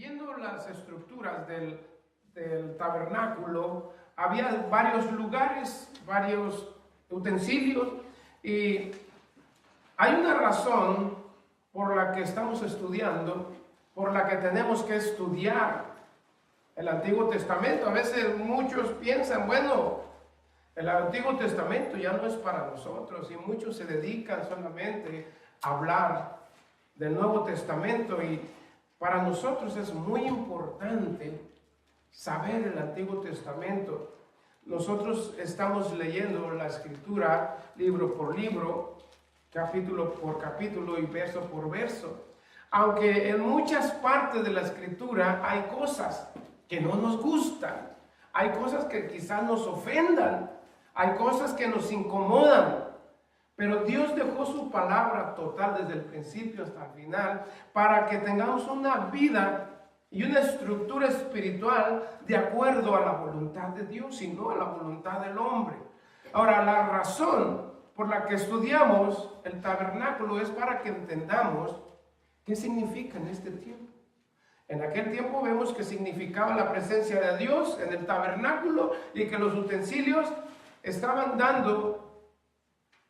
viendo las estructuras del tabernáculo, había varios lugares, varios utensilios, y hay una razón por la que estamos estudiando, por la que tenemos que estudiar el Antiguo Testamento. A veces muchos piensan, bueno, el Antiguo Testamento ya no es para nosotros, y muchos se dedican solamente a hablar del Nuevo Testamento, y para nosotros es muy importante saber el Antiguo Testamento. Nosotros estamos leyendo la Escritura libro por libro, capítulo por capítulo y verso por verso. Aunque en muchas partes de la Escritura hay cosas que no nos gustan, hay cosas que quizás nos ofendan, hay cosas que nos incomodan, pero Dios dejó su palabra total desde el principio hasta el final para que tengamos una vida y una estructura espiritual de acuerdo a la voluntad de Dios y no a la voluntad del hombre. Ahora, la razón por la que estudiamos el tabernáculo es para que entendamos qué significa en este tiempo. En aquel tiempo vemos que significaba la presencia de Dios en el tabernáculo y que los utensilios estaban dando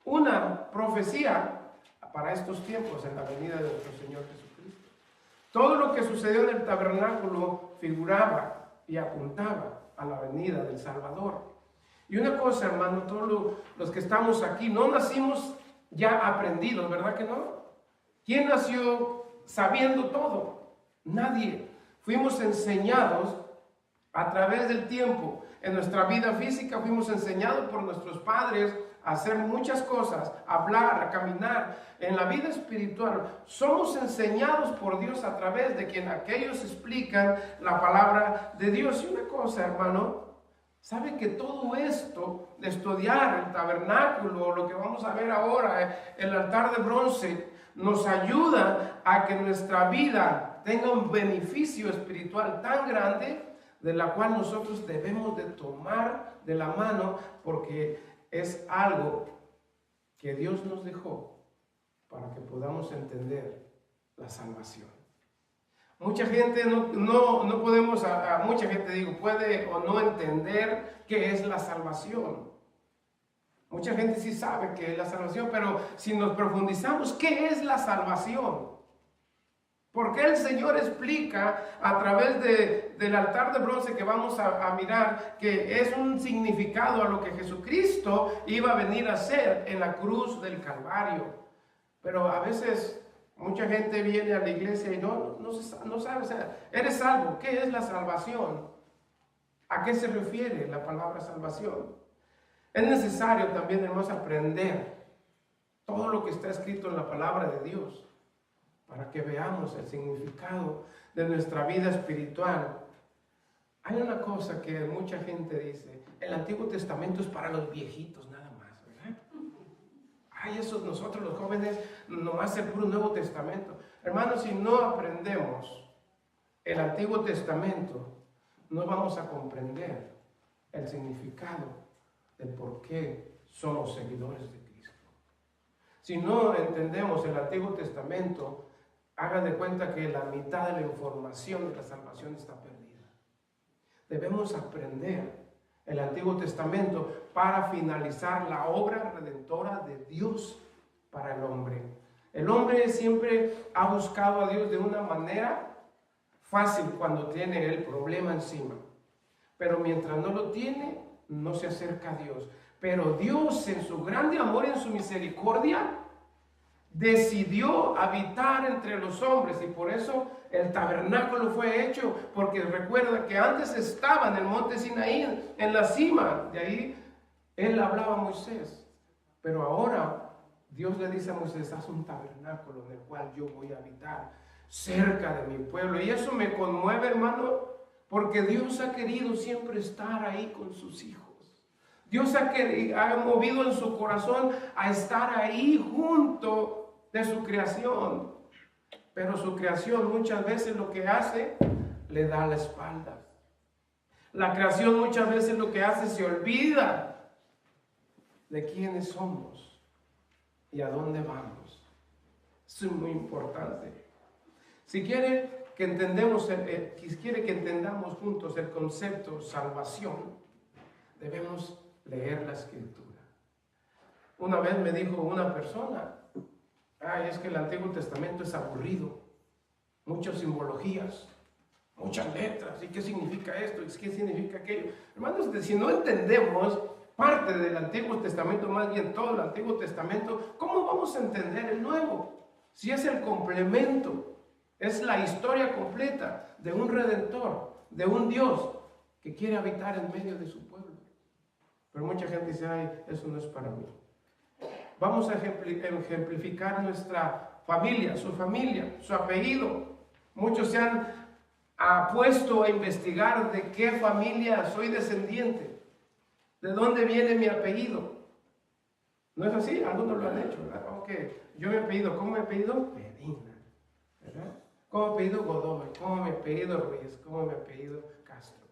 una profecía para estos tiempos en la venida de nuestro Señor Jesucristo. Todo lo que sucedió en el tabernáculo figuraba y apuntaba a la venida del Salvador. Y una cosa, hermano, todos los que estamos aquí, no nacimos ya aprendidos, ¿verdad que no? ¿Quién nació sabiendo todo? Nadie. Fuimos enseñados a través del tiempo. En nuestra vida física fuimos enseñados por nuestros padres a hacer muchas cosas, a hablar, a caminar. En la vida espiritual somos enseñados por Dios a través de quien aquellos explican la palabra de Dios. Y una cosa, hermano, ¿sabe que todo esto de estudiar el tabernáculo, lo que vamos a ver ahora, el altar de bronce, nos ayuda a que nuestra vida tenga un beneficio espiritual tan grande, de la cual nosotros debemos de tomar de la mano, porque es algo que Dios nos dejó para que podamos entender la salvación. Mucha gente no podemos, mucha gente digo, puede o no entender qué es la salvación. Mucha gente sí sabe qué es la salvación, pero si nos profundizamos, ¿qué es la salvación? Porque el Señor explica a través del altar de bronce que vamos a mirar, que es un significado a lo que Jesucristo iba a venir a hacer en la cruz del Calvario. Pero a veces mucha gente viene a la iglesia y no sabe, o sea, ¿eres salvo? ¿Qué es la salvación? ¿A qué se refiere la palabra salvación? Es necesario también, hermanos, aprender todo lo que está escrito en la palabra de Dios, para que veamos el significado de nuestra vida espiritual. Hay una cosa que mucha gente dice: el Antiguo Testamento es para los viejitos nada más, ¿verdad? Ay, eso nosotros los jóvenes nomás el puro Nuevo Testamento. Hermanos, si no aprendemos el Antiguo Testamento, no vamos a comprender el significado del por qué somos seguidores de Cristo. Si no entendemos el Antiguo Testamento, hagan de cuenta que la mitad de la información de la salvación está perdida. Debemos aprender el Antiguo Testamento para finalizar la obra redentora de Dios para el hombre. El hombre siempre ha buscado a Dios de una manera fácil cuando tiene el problema encima. Pero mientras no lo tiene, no se acerca a Dios. Pero Dios, en su grande amor y en su misericordia, decidió habitar entre los hombres, y por eso el tabernáculo fue hecho, porque recuerda que antes estaba en el monte Sinaí, en la cima, de ahí él hablaba a Moisés, pero ahora Dios le dice a Moisés: haz un tabernáculo en el cual yo voy a habitar cerca de mi pueblo. Y eso me conmueve, hermano, porque Dios ha querido siempre estar ahí con sus hijos. Dios ha movido en su corazón a estar ahí junto de su creación, pero su creación muchas veces lo que hace, le da la espalda. La creación muchas veces lo que hace, se olvida de quiénes somos y a dónde vamos. Eso es muy importante. Si quiere, que entendemos, quiere que entendamos juntos el concepto salvación, debemos leer la Escritura. Una vez me dijo una persona, es que el Antiguo Testamento es aburrido, muchas simbologías, muchas letras, ¿y qué significa esto? ¿Y qué significa aquello? Hermanos, si no entendemos parte del Antiguo Testamento, más bien todo el Antiguo Testamento, ¿cómo vamos a entender el Nuevo? Si es el complemento, es la historia completa de un Redentor, de un Dios que quiere habitar en medio de su pueblo. Pero mucha gente dice, eso no es para mí. Vamos a ejemplificar nuestra familia, su apellido. Muchos se han puesto a investigar de qué familia soy descendiente, de dónde viene mi apellido. ¿No es así? Algunos lo han hecho, ¿verdad? Yo me apellido, ¿cómo me apellido? Medina, ¿verdad? ¿Cómo me apellido? Godoy, ¿cómo me apellido? Ruiz, ¿cómo me apellido? Castro.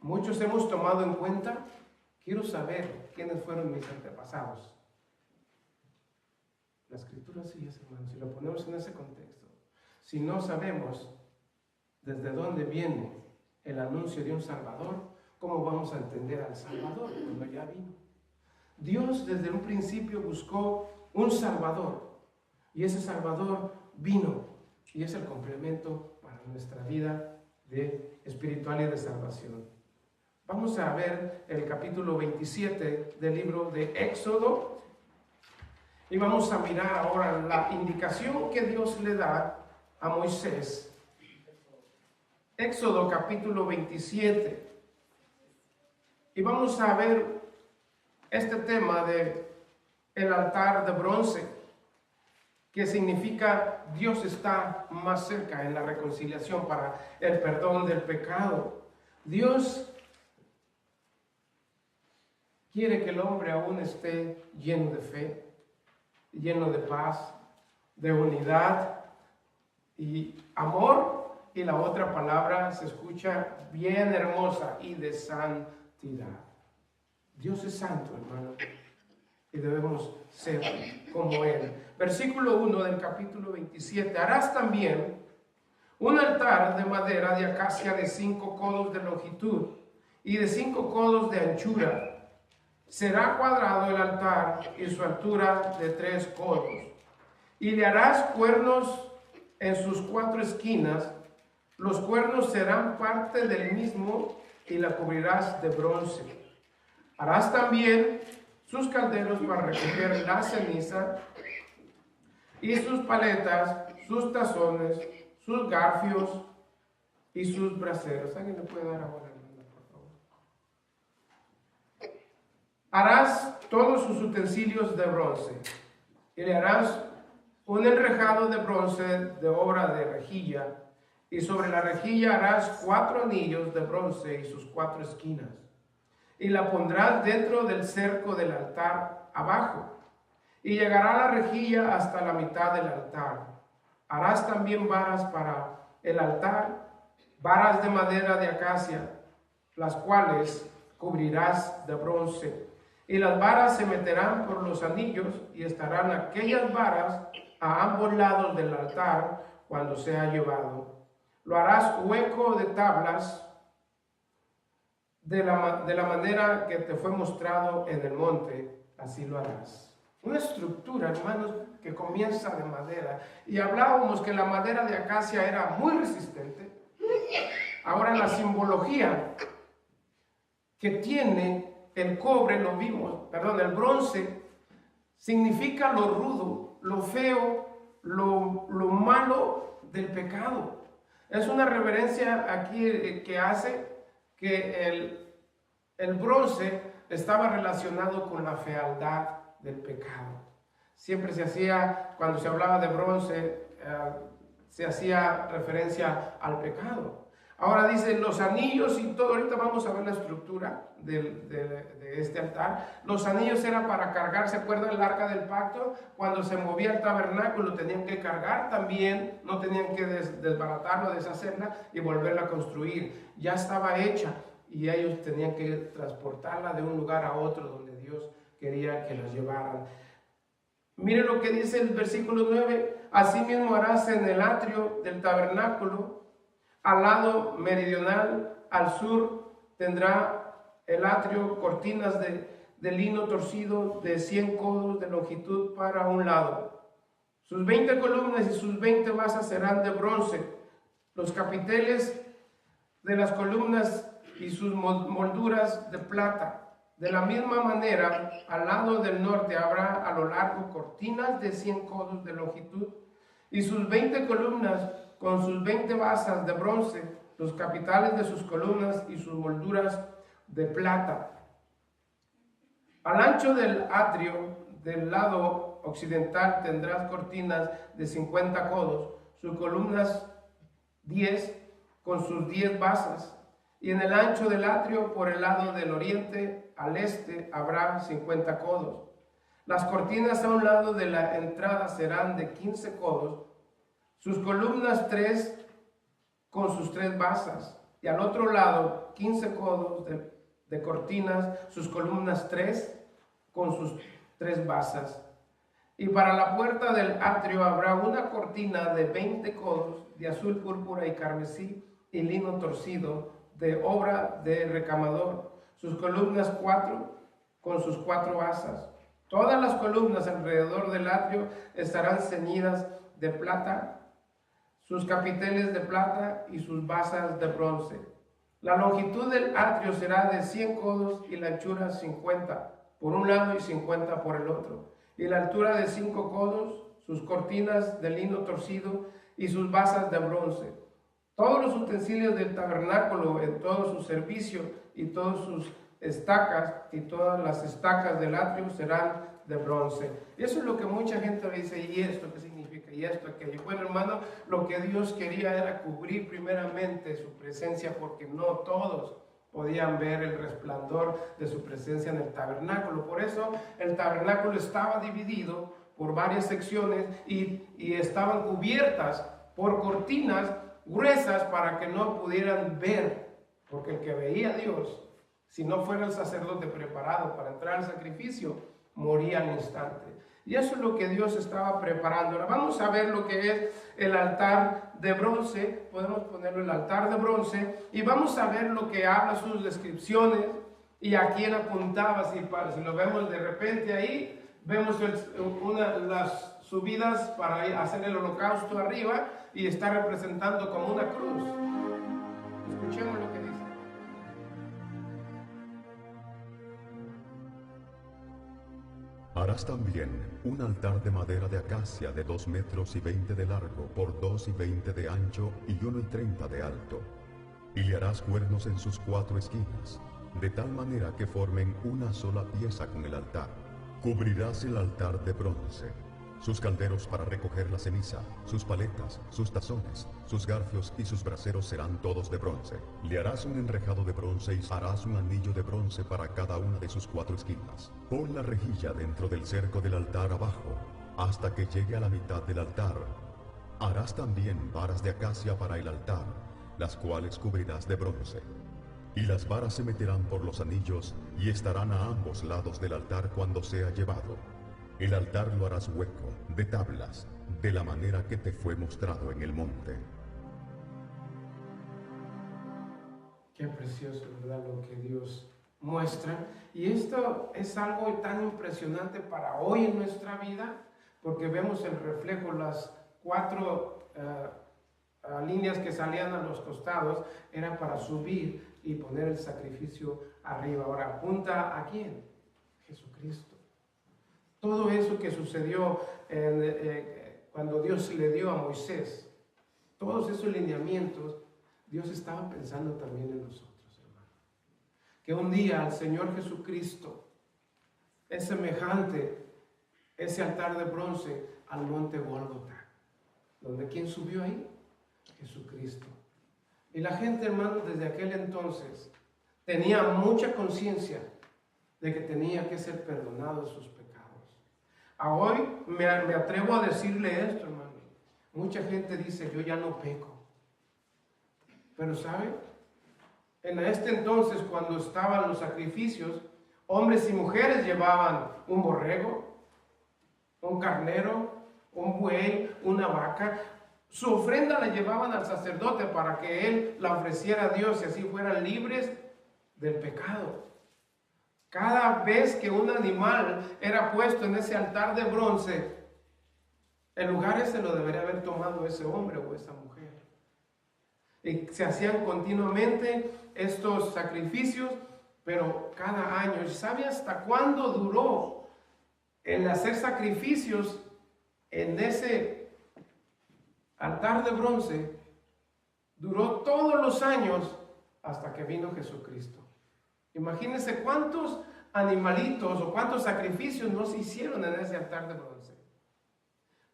Muchos hemos tomado en cuenta, quiero saber quiénes fueron mis antepasados. La Escritura sí es, hermano, si lo ponemos en ese contexto. Si no sabemos desde dónde viene el anuncio de un Salvador, ¿cómo vamos a entender al Salvador cuando ya vino? Dios desde un principio buscó un Salvador, y ese Salvador vino, y es el complemento para nuestra vida espiritual y de salvación. Vamos a ver el capítulo 27 del libro de Éxodo, y vamos a mirar ahora la indicación que Dios le da a Moisés. Éxodo capítulo 27. Y vamos a ver este tema de el altar de bronce, que significa Dios está más cerca en la reconciliación para el perdón del pecado. Dios quiere que el hombre aún esté lleno de fe, lleno de paz, de unidad y amor, y la otra palabra se escucha bien hermosa, y de santidad. Dios es santo, hermano, y debemos ser como Él. Versículo 1 del capítulo 27. Harás también un altar de madera de acacia de 5 codos de longitud y de 5 codos de anchura. Será cuadrado el altar y su altura de 3 codos. Y le harás cuernos en sus 4 esquinas. Los cuernos serán parte del mismo y la cubrirás de bronce. Harás también sus calderos para recoger la ceniza, y sus paletas, sus tazones, sus garfios y sus braseros. ¿Alguien le puede dar ahora, por favor? Harás todos sus utensilios de bronce, y le harás un enrejado de bronce de obra de rejilla, y sobre la rejilla harás 4 anillos de bronce y sus 4 esquinas, y la pondrás dentro del cerco del altar abajo, y llegará la rejilla hasta la mitad del altar. Harás también varas para el altar, varas de madera de acacia, las cuales cubrirás de bronce. Y las varas se meterán por los anillos, y estarán aquellas varas a ambos lados del altar cuando sea llevado. Lo harás hueco de tablas de la manera que te fue mostrado en el monte, así lo harás. Una estructura, hermanos, que comienza de madera. Y hablábamos que la madera de acacia era muy resistente. Ahora la simbología que tiene el cobre, el bronce, significa lo rudo, lo feo, lo malo del pecado. Es una reverencia aquí que hace que el bronce estaba relacionado con la fealdad del pecado. Siempre se hacía, cuando se hablaba de bronce, se hacía referencia al pecado. Ahora dice los anillos y todo. Ahorita vamos a ver la estructura de este altar. Los anillos eran para cargar. ¿Se acuerdan el arca del pacto? Cuando se movía el tabernáculo tenían que cargar también. No tenían que desbaratarla, deshacerla y volverla a construir. Ya estaba hecha y ellos tenían que transportarla de un lugar a otro donde Dios quería que las llevaran. Mire lo que dice el versículo 9. Asimismo harás en el atrio del tabernáculo, al lado meridional, al sur, tendrá el atrio cortinas de lino torcido de 100 codos de longitud para un lado. Sus 20 columnas y sus 20 basas serán de bronce. Los capiteles de las columnas y sus molduras de plata. De la misma manera, al lado del norte habrá a lo largo cortinas de 100 codos de longitud y sus 20 columnas con sus 20 basas de bronce, los capiteles de sus columnas y sus molduras de plata. Al ancho del atrio del lado occidental tendrás cortinas de 50 codos, sus columnas 10 con sus 10 basas, y en el ancho del atrio por el lado del oriente al este habrá 50 codos. Las cortinas a un lado de la entrada serán de 15 codos, sus columnas 3 con sus 3 basas, y al otro lado 15 codos de cortinas, sus columnas 3 con sus 3 basas. Y para la puerta del atrio habrá una cortina de 20 codos de azul, púrpura y carmesí y lino torcido de obra de recamador. Sus columnas 4 con sus 4 basas. Todas las columnas alrededor del atrio estarán ceñidas de plata, sus capiteles de plata y sus basas de bronce. La longitud del atrio será de 100 codos y la anchura 50 por un lado y 50 por el otro. Y la altura de 5 codos, sus cortinas de lino torcido y sus basas de bronce. Todos los utensilios del tabernáculo en todo su servicio y todas sus estacas y todas las estacas del atrio serán de bronce. Eso es lo que mucha gente dice, ¿y esto qué significa? ¿Y esto aquello? Bueno, hermano, lo que Dios quería era cubrir primeramente su presencia, porque no todos podían ver el resplandor de su presencia en el tabernáculo. Por eso el tabernáculo estaba dividido por varias secciones y estaban cubiertas por cortinas gruesas para que no pudieran ver, porque el que veía a Dios, si no fuera el sacerdote preparado para entrar al sacrificio, moría al instante. Y eso es lo que Dios estaba preparando. Ahora vamos a ver lo que es el altar de bronce. Podemos ponerlo el altar de bronce y vamos a ver lo que habla, sus descripciones y a quién apuntaba. Si lo vemos de repente ahí, vemos las subidas para hacer el holocausto arriba y está representando como una cruz. Escuchemos lo que dice. Harás también un altar de madera de acacia de 2 metros y 20 de largo por 2 y 20 de ancho y 1 y 30 de alto. Y le harás cuernos en sus 4 esquinas, de tal manera que formen una sola pieza con el altar. Cubrirás el altar de bronce. Sus calderos para recoger la ceniza, sus paletas, sus tazones, sus garfios y sus braseros serán todos de bronce. Le harás un enrejado de bronce y harás un anillo de bronce para cada una de sus 4 esquinas. Pon la rejilla dentro del cerco del altar abajo, hasta que llegue a la mitad del altar. Harás también varas de acacia para el altar, las cuales cubrirás de bronce. Y las varas se meterán por los anillos y estarán a ambos lados del altar cuando sea llevado. El altar lo harás hueco, de tablas, de la manera que te fue mostrado en el monte. Qué precioso, ¿verdad? Lo que Dios muestra. Y esto es algo tan impresionante para hoy en nuestra vida, porque vemos el reflejo, las 4 líneas que salían a los costados, eran para subir y poner el sacrificio arriba. Ahora, ¿apunta a quién? Jesucristo. Todo eso que sucedió cuando Dios le dio a Moisés, todos esos lineamientos, Dios estaba pensando también en nosotros, hermano. Que un día el Señor Jesucristo es semejante, ese altar de bronce, al monte Gólgota. ¿Donde quién subió ahí? Jesucristo. Y la gente, hermano, desde aquel entonces tenía mucha conciencia de que tenía que ser perdonado de sus pecados. A hoy me atrevo a decirle esto, hermano. Mucha gente dice, yo ya no peco. Pero ¿sabe? En este entonces, cuando estaban los sacrificios, hombres y mujeres llevaban un borrego, un carnero, un buey, una vaca. Su ofrenda la llevaban al sacerdote para que él la ofreciera a Dios y así fueran libres del pecado. Cada vez que un animal era puesto en ese altar de bronce, el lugar ese lo debería haber tomado ese hombre o esa mujer. Y se hacían continuamente estos sacrificios, pero cada año. ¿Y sabe hasta cuándo duró el hacer sacrificios en ese altar de bronce? Duró todos los años hasta que vino Jesucristo. Imagínense cuántos animalitos o cuántos sacrificios no se hicieron en ese altar de bronce.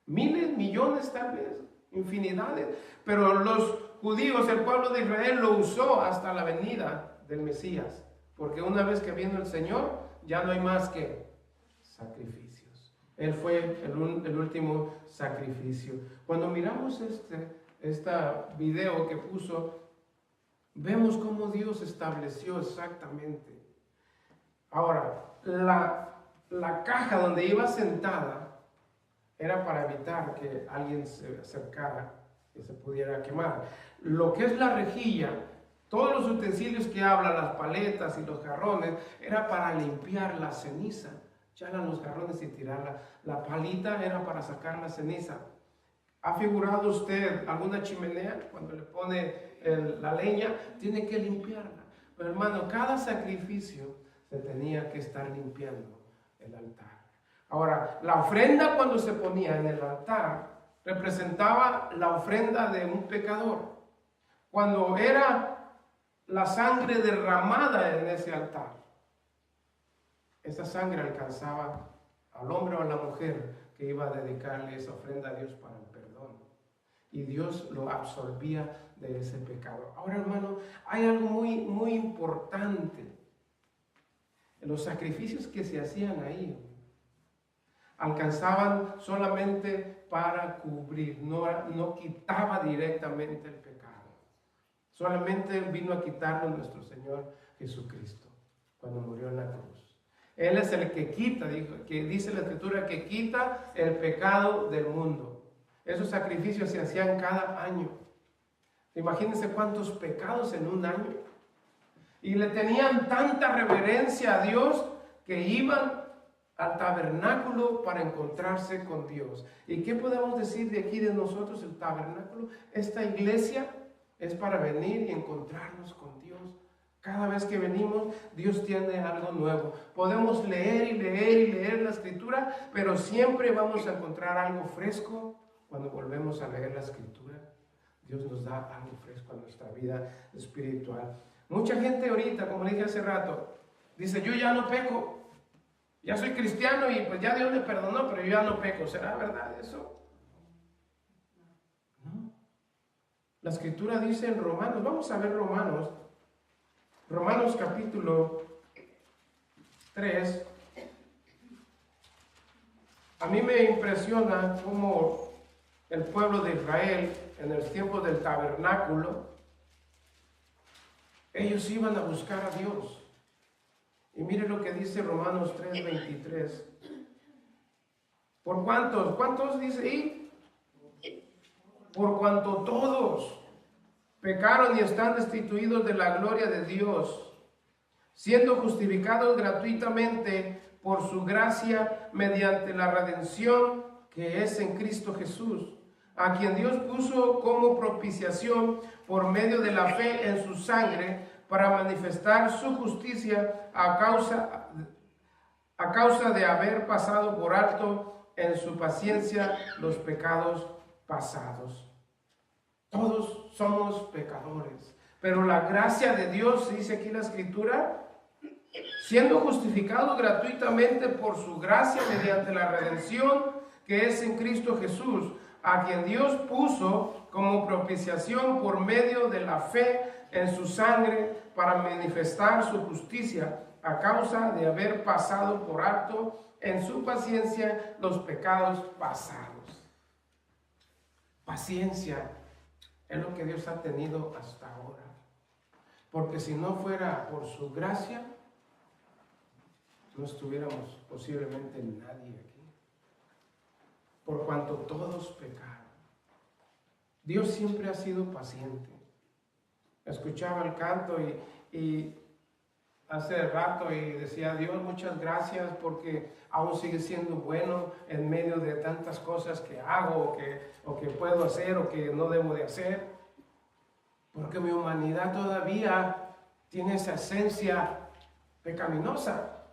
Miles, millones tal vez, infinidades. Pero los judíos, el pueblo de Israel, lo usó hasta la venida del Mesías. Porque una vez que vino el Señor, ya no hay más que sacrificios. Él fue el último sacrificio. Cuando miramos este video que puso, vemos cómo Dios estableció exactamente. Ahora, la caja donde iba sentada era para evitar que alguien se acercara y se pudiera quemar. Lo que es la rejilla, todos los utensilios que habla, las paletas y los jarrones, era para limpiar la ceniza. Echarla en los jarrones y tirarla. La palita era para sacar la ceniza. ¿Ha figurado usted alguna chimenea? Cuando le pone la leña, tiene que limpiarla. Pero hermano, cada sacrificio se tenía que estar limpiando el altar. Ahora, la ofrenda cuando se ponía en el altar representaba la ofrenda de un pecador. Cuando era la sangre derramada en ese altar, esa sangre alcanzaba al hombre o a la mujer que iba a dedicarle esa ofrenda a Dios para el perdón. Y Dios lo absorbía de ese pecado. Ahora, hermano, hay algo muy importante. Los sacrificios que se hacían ahí alcanzaban solamente para cubrir, no quitaba directamente el pecado. Solamente vino a quitarlo nuestro Señor Jesucristo cuando murió en la cruz. Él es el que quita, que dice la Escritura, que quita el pecado del mundo. Esos sacrificios se hacían cada año. Imagínense cuántos pecados en un año. Y le tenían tanta reverencia a Dios que iban al tabernáculo para encontrarse con Dios. ¿Y qué podemos decir de aquí de nosotros, el tabernáculo? Esta iglesia es para venir y encontrarnos con Dios. Cada vez que venimos, Dios tiene algo nuevo. Podemos leer y leer y leer la Escritura, pero siempre vamos a encontrar algo fresco cuando volvemos a leer la Escritura. Dios nos da algo fresco a nuestra vida espiritual. Mucha gente ahorita, como le dije hace rato, dice, yo ya no peco. Ya soy cristiano y pues ya Dios me perdonó, pero yo ya no peco. ¿Será verdad eso? No. La Escritura dice en Romanos, vamos a ver Romanos capítulo 3. A mí me impresiona cómo el pueblo de Israel, en el tiempo del tabernáculo, ellos iban a buscar a Dios. Y mire lo que dice Romanos 3:23. ¿Por cuántos? ¿Cuántos dice ahí? Por cuanto todos pecaron y están destituidos de la gloria de Dios, siendo justificados gratuitamente por su gracia mediante la redención que es en Cristo Jesús, a quien Dios puso como propiciación por medio de la fe en su sangre, para manifestar su justicia a causa de haber pasado por alto en su paciencia los pecados pasados. Todos somos pecadores, pero la gracia de Dios, dice aquí la Escritura, siendo justificados gratuitamente por su gracia mediante la redención que es en Cristo Jesús, a quien Dios puso como propiciación por medio de la fe en su sangre, para manifestar su justicia a causa de haber pasado por alto en su paciencia los pecados pasados. Paciencia es lo que Dios ha tenido hasta ahora. Porque si no fuera por su gracia, no estuviéramos posiblemente nadie aquí. por cuanto todos pecaron. Dios siempre ha sido paciente. Escuchaba el canto y hace rato y decía, Dios, muchas gracias porque aún sigue siendo bueno en medio de tantas cosas que hago o que puedo hacer o que no debo de hacer. Porque mi humanidad todavía tiene esa esencia pecaminosa.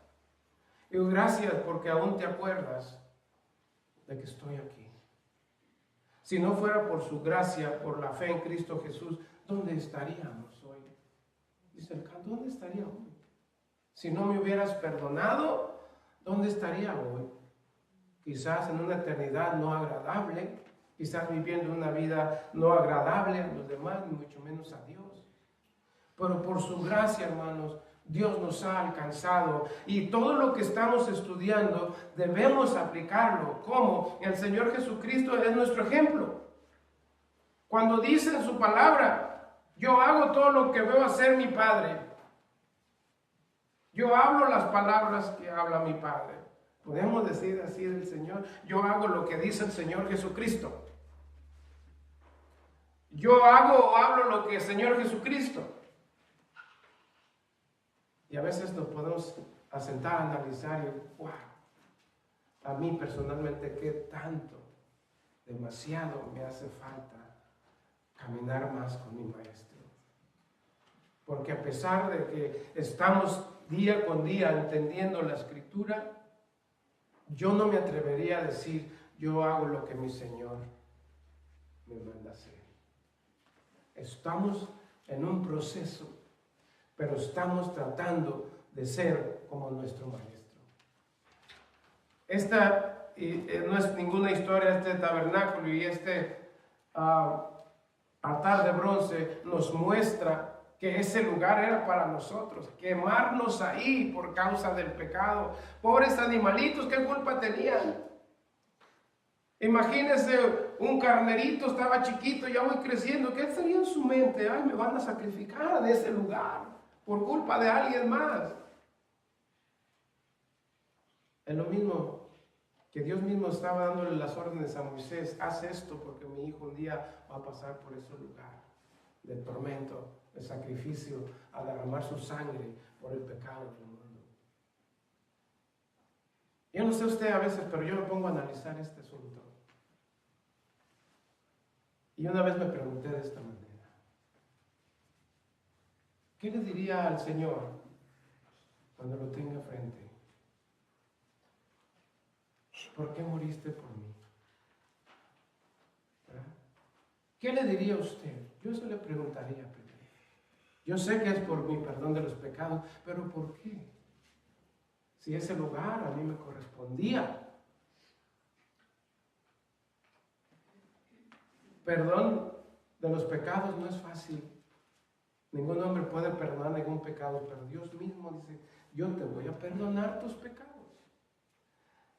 Y gracias porque aún te acuerdas de que estoy aquí. Si no fuera por su gracia, por la fe en Cristo Jesús, ¿dónde estaríamos hoy? Dice el canto, ¿dónde estaría hoy? Si no me hubieras perdonado, ¿dónde estaría hoy? Quizás en una eternidad no agradable, quizás viviendo una vida no agradable a los demás, ni mucho menos a Dios. Pero por su gracia, hermanos, Dios nos ha alcanzado y todo lo que estamos estudiando debemos aplicarlo. ¿Cómo? El Señor Jesucristo es nuestro ejemplo. Cuando dice en su palabra, yo hago todo lo que veo hacer mi Padre. Yo hablo las palabras que habla mi Padre. Podemos decir así del Señor, yo hago lo que dice el Señor Jesucristo. Yo hago o hablo lo que el Señor Jesucristo. Y a veces nos podemos asentar a analizar y, wow, a mí personalmente, ¿qué tanto, demasiado me hace falta caminar más con mi Maestro? Porque a pesar de que estamos día con día entendiendo la Escritura, yo no me atrevería a decir, yo hago lo que mi Señor me manda hacer. Estamos en un proceso, pero estamos tratando de ser como nuestro Maestro. Esta no es ninguna historia, este tabernáculo y este altar de bronce nos muestra que ese lugar era para nosotros, quemarnos ahí por causa del pecado. Pobres animalitos, ¿qué culpa tenían? Imagínense, un carnerito estaba chiquito, ya voy creciendo, ¿qué estaría en su mente? Ay, me van a sacrificar en ese lugar por culpa de alguien más. Es lo mismo que Dios mismo estaba dándole las órdenes a Moisés, haz esto porque mi hijo un día va a pasar por ese lugar de tormento, de sacrificio, a derramar su sangre por el pecado del mundo. Yo no sé usted a veces, pero yo me pongo a analizar este asunto. Y una vez me pregunté de esta manera, ¿qué le diría al Señor cuando lo tenga frente? ¿Por qué moriste por mí? ¿Verdad? ¿Qué le diría a usted? Yo eso le preguntaría primero. Yo sé que es por mi perdón de los pecados, pero ¿por qué? Si ese lugar a mí me correspondía. Perdón de los pecados no es fácil. Ningún hombre puede perdonar ningún pecado, pero Dios mismo dice, yo te voy a perdonar tus pecados.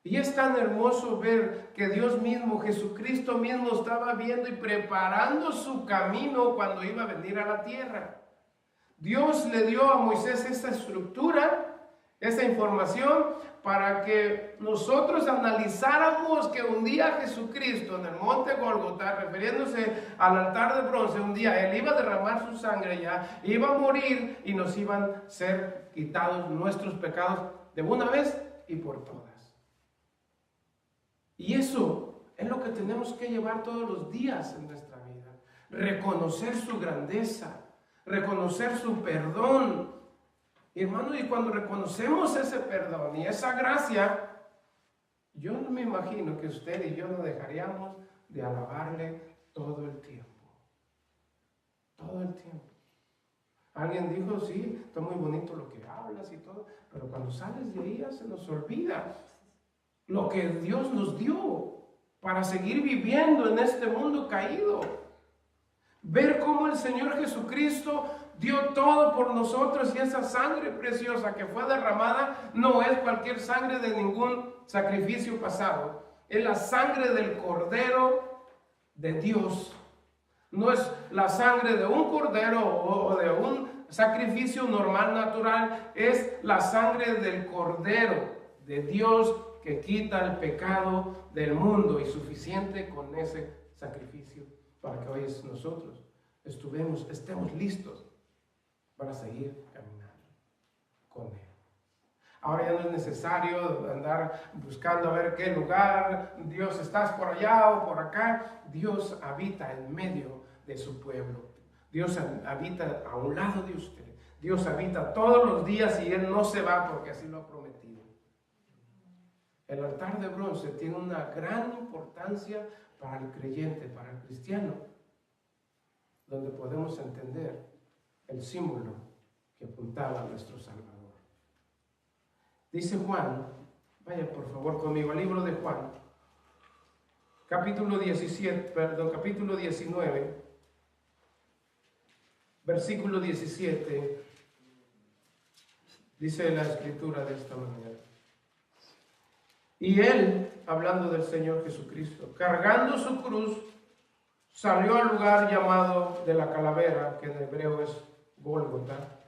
Y es tan hermoso ver que Dios mismo, Jesucristo mismo, estaba viendo y preparando su camino cuando iba a venir a la tierra. Dios le dio a Moisés esta estructura, esta información, para que nosotros analizáramos que un día Jesucristo en el monte Gólgota, refiriéndose al altar de bronce, un día Él iba a derramar su sangre ya, iba a morir y nos iban a ser quitados nuestros pecados de una vez y por todas. Y eso es lo que tenemos que llevar todos los días en nuestra vida. Reconocer su grandeza, reconocer su perdón. Y hermano, y cuando reconocemos ese perdón y esa gracia, yo no me imagino que usted y yo no dejaríamos de alabarle todo el tiempo. Todo el tiempo. Alguien dijo, sí, está muy bonito lo que hablas y todo, pero cuando sales de ahí ya se nos olvida lo que Dios nos dio para seguir viviendo en este mundo caído. Ver cómo el Señor Jesucristo dio todo por nosotros y esa sangre preciosa que fue derramada no es cualquier sangre de ningún sacrificio pasado. Es la sangre del Cordero de Dios. No es la sangre de un cordero o de un sacrificio normal, natural. Es la sangre del Cordero de Dios que quita el pecado del mundo y suficiente con ese sacrificio para que hoy nosotros estemos listos para seguir caminando con Él. Ahora ya no es necesario andar buscando a ver qué lugar, Dios, estás por allá o por acá. Dios habita en medio de su pueblo. Dios habita a un lado de usted. Dios habita todos los días y Él no se va porque así lo ha prometido. El altar de bronce tiene una gran importancia para el creyente, para el cristiano, donde podemos entender el símbolo que apuntaba a nuestro Salvador. Dice Juan, vaya por favor conmigo al libro de Juan, capítulo 19, versículo 17, dice la Escritura de esta manera. Y Él, hablando del Señor Jesucristo, cargando su cruz, salió al lugar llamado de la calavera, que en hebreo es Gólgota.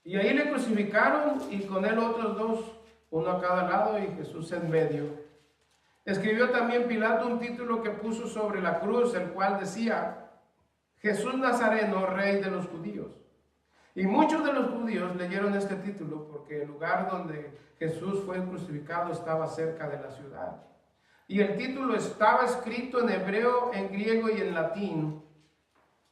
Y ahí le crucificaron y con él otros dos, uno a cada lado y Jesús en medio. Escribió también Pilato un título que puso sobre la cruz, el cual decía: Jesús Nazareno, Rey de los Judíos. Y muchos de los judíos leyeron este título porque el lugar donde Jesús fue crucificado estaba cerca de la ciudad. Y el título estaba escrito en hebreo, en griego y en latín.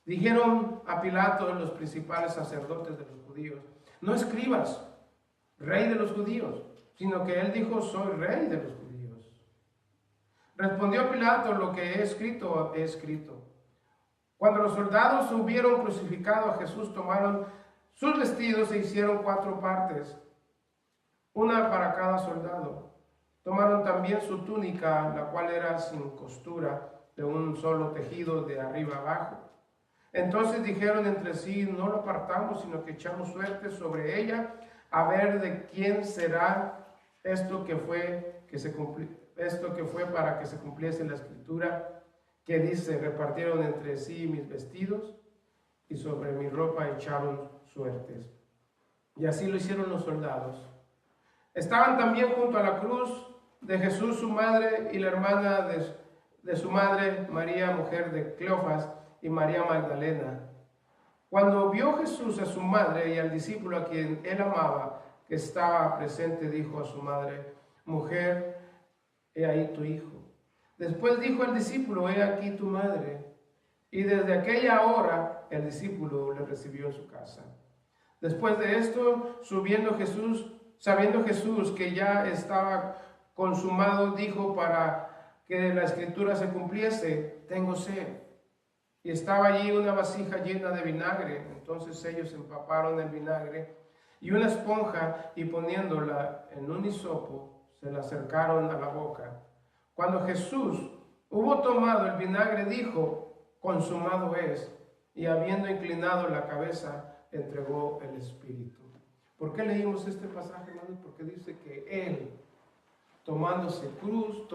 Dijeron a Pilato los principales sacerdotes de los judíos: no escribas Rey de los Judíos, sino que él dijo: soy Rey de los Judíos. Respondió Pilato: lo que he escrito, he escrito. Cuando los soldados hubieron crucificado a Jesús, tomaron sus vestidos e hicieron 4 partes, una para cada soldado. Tomaron también su túnica, la cual era sin costura, de un solo tejido de arriba abajo. Entonces dijeron entre sí: no lo apartamos, sino que echamos suerte sobre ella, a ver de quién será esto que fue para que se cumpliese la Escritura, que dice: repartieron entre sí mis vestidos y sobre mi ropa echaron suertes. Y así lo hicieron los soldados. Estaban también junto a la cruz de Jesús su madre y la hermana de su madre, María, mujer de Cleofas, y María Magdalena. Cuando vio Jesús a su madre y al discípulo a quien él amaba, que estaba presente, dijo a su madre: mujer, he ahí tu hijo. Después dijo al discípulo: he aquí tu madre. Y desde aquella hora el discípulo le recibió en su casa. Después de esto, sabiendo Jesús que ya estaba consumado, dijo, para que la Escritura se cumpliese: tengo sed. Y estaba allí una vasija llena de vinagre. Entonces ellos empaparon el vinagre y una esponja, y poniéndola en un hisopo, se la acercaron a la boca. Cuando Jesús hubo tomado el vinagre, dijo: consumado es. Y habiendo inclinado la cabeza, entregó el Espíritu. ¿Por qué leímos este pasaje, hermanos? Porque dice que Él, tomando su cruz,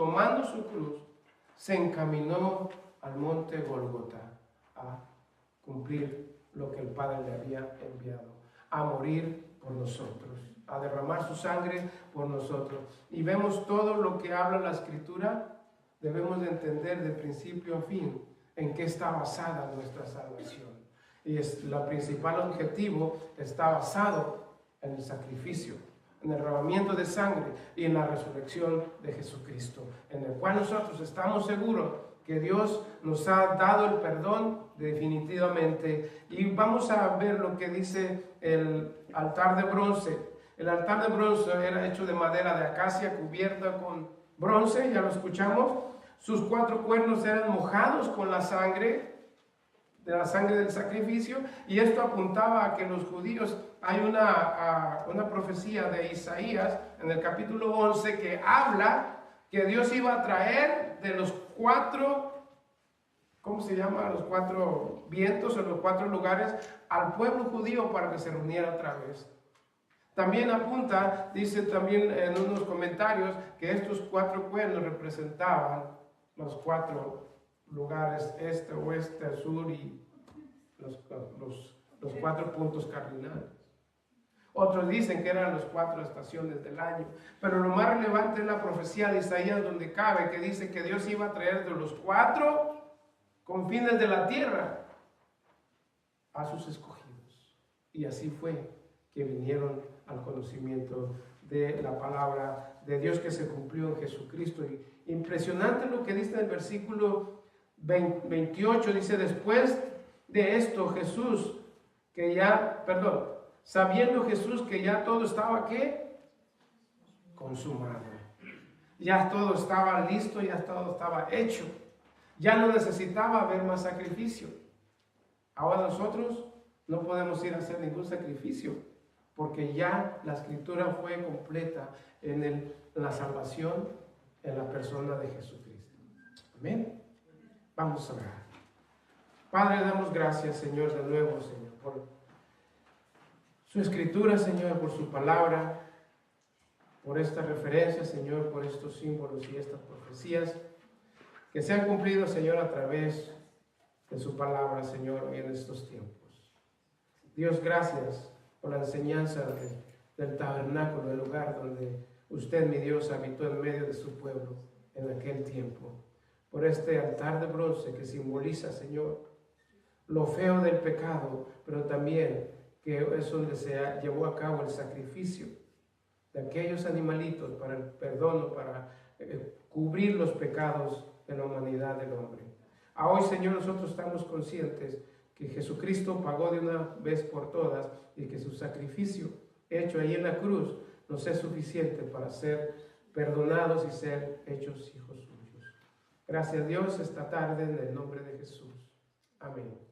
se encaminó al monte Gólgota a cumplir lo que el Padre le había enviado, a morir por nosotros, a derramar su sangre por nosotros. Y vemos todo lo que habla la Escritura. Debemos de entender de principio a fin en qué está basada nuestra salvación. Y el principal objetivo está basado en el sacrificio, en el derramamiento de sangre y en la resurrección de Jesucristo, en el cual nosotros estamos seguros que Dios nos ha dado el perdón definitivamente. Y vamos a ver lo que dice el altar de bronce. El altar de bronce era hecho de madera de acacia cubierta con bronce, ya lo escuchamos. Sus 4 cuernos eran mojados con la sangre del sacrificio, y esto apuntaba a que los judíos, hay una profecía de Isaías en el capítulo 11 que habla que Dios iba a traer de los 4, ¿cómo se llama? Los 4 vientos o los 4 lugares al pueblo judío para que se reuniera otra vez. También apunta, dice también en unos comentarios, que estos 4 cuernos representaban los 4 lugares, este, oeste, sur y los 4 puntos cardinales. Otros dicen que eran las 4 estaciones del año. Pero lo más relevante es la profecía de Isaías, donde cabe, que dice que Dios iba a traer de los 4 confines de la tierra a sus escogidos. Y así fue que vinieron al conocimiento de la palabra de Dios que se cumplió en Jesucristo. Y impresionante lo que dice en el versículo 28, dice: después de esto Jesús, sabiendo Jesús que ya todo estaba, ¿qué? Consumado. Ya todo estaba listo, ya todo estaba hecho. Ya no necesitaba haber más sacrificio. Ahora nosotros no podemos ir a hacer ningún sacrificio, porque ya la escritura fue completa en la salvación en la persona de Jesucristo. Amén. Vamos a orar. Padre, damos gracias, Señor, de nuevo, Señor, por su escritura, Señor, por su palabra, por esta referencia, Señor, por estos símbolos y estas profecías que se han cumplido, Señor, a través de su palabra, Señor, en estos tiempos. Dios, gracias por la enseñanza del tabernáculo, el lugar donde usted, mi Dios, habitó en medio de su pueblo en aquel tiempo. Por este altar de bronce que simboliza, Señor, lo feo del pecado, pero también que es donde se llevó a cabo el sacrificio de aquellos animalitos para el perdón, para cubrir los pecados de la humanidad del hombre. A hoy, Señor, nosotros estamos conscientes que Jesucristo pagó de una vez por todas y que su sacrificio hecho ahí en la cruz nos es suficiente para ser perdonados y ser hechos hijos suyos. Gracias, Dios, esta tarde en el nombre de Jesús. Amén.